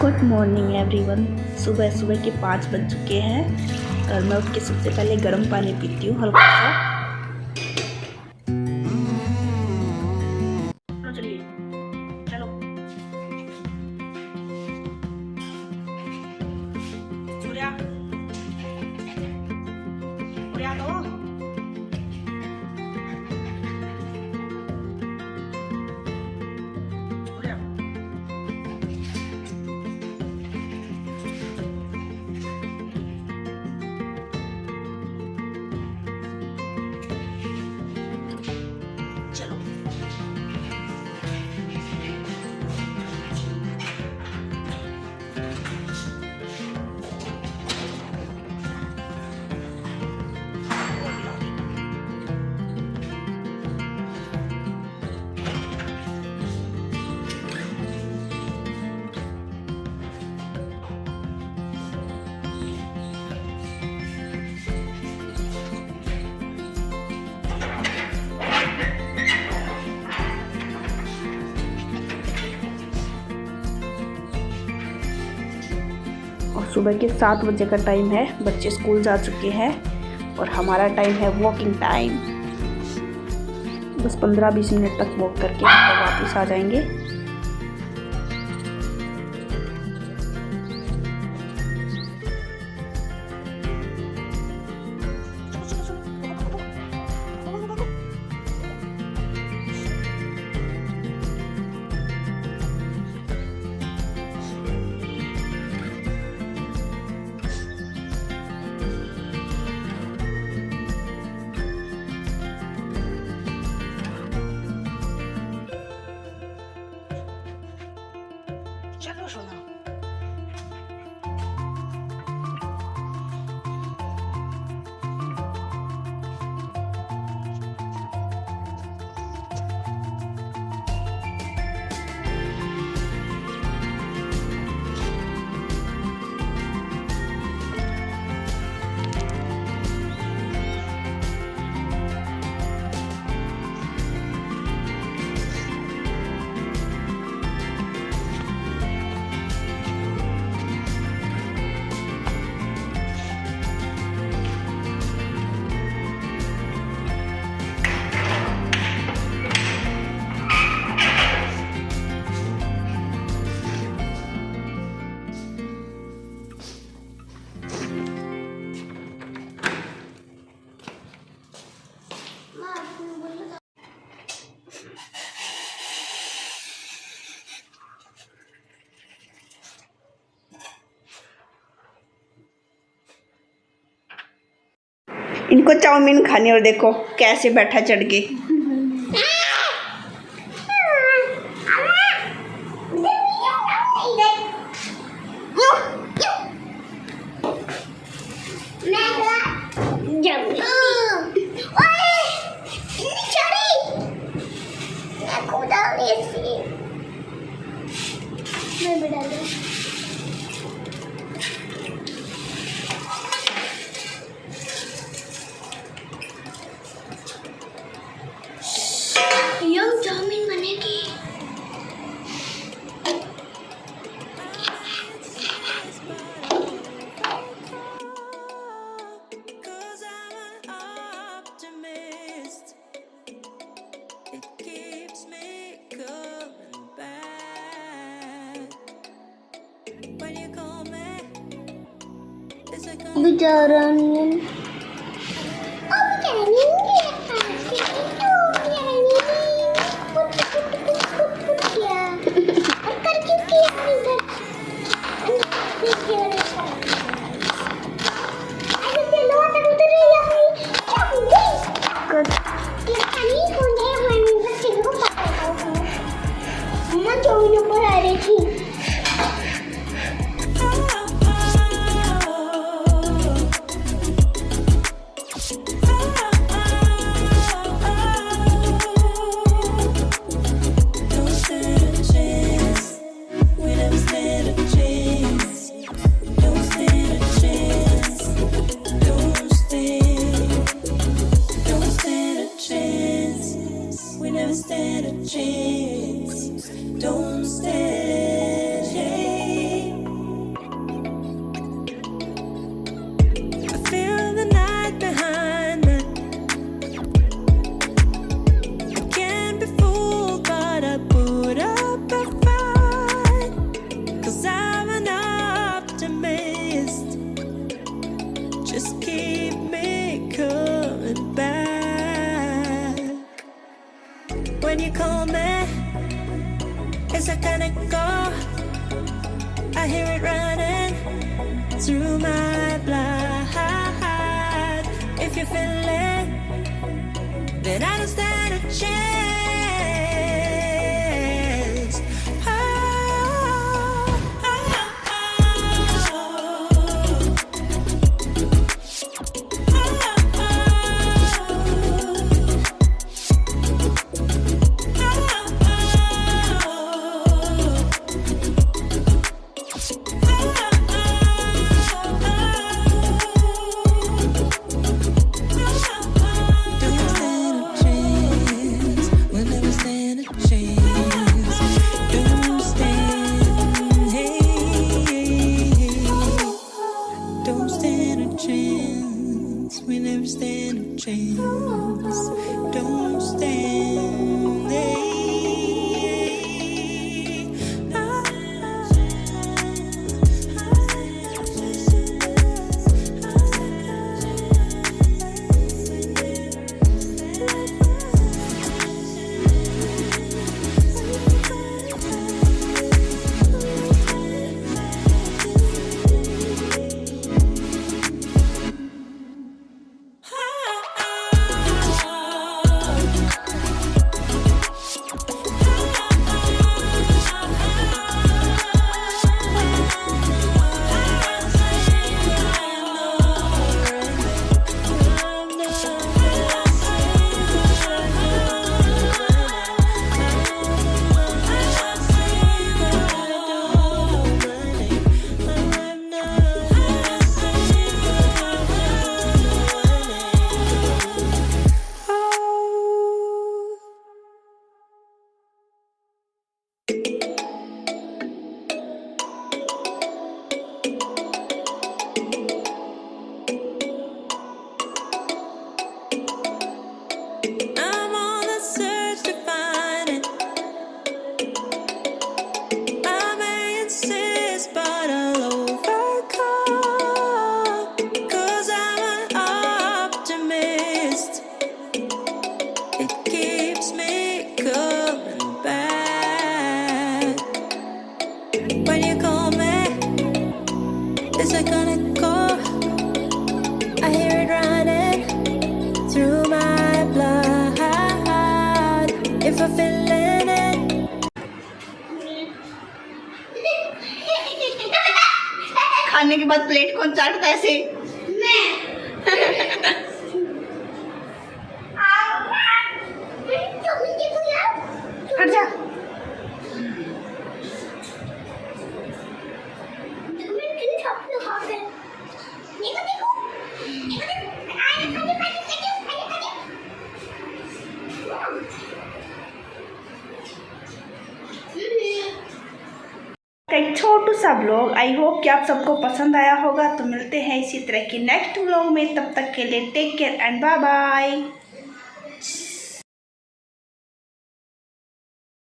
Good morning everyone. सुबह सुबह के 5 बज चुके हैं और मैं उठ के सबसे पहले गर्म पानी पीती हूँ हल्का सा। चलिए चलो सूर्या सूर्या लो सुबह के 7 बजे का टाइम है। बच्चे स्कूल जा चुके हैं और हमारा टाइम है वॉकिंग टाइम। बस 15-20 मिनट तक वॉक करके वापस आ जाएंगे। चलो सोना इनको चाउमीन खानी। और देखो कैसे बैठा चढ़ के। चाउमीन बनेगी। बेचारा gonna go. I hear it running through my blood. If you feel it, then I don't stand a chance. Oh, oh, खाने के बाद प्लेट कौन चाटता है ऐसे? हट जा। एक छोटू सा ब्लॉग, आई होप कि आप सबको पसंद आया होगा। तो मिलते हैं इसी तरह की नेक्स्ट ब्लॉग में, तब तक के लिए take care and bye bye.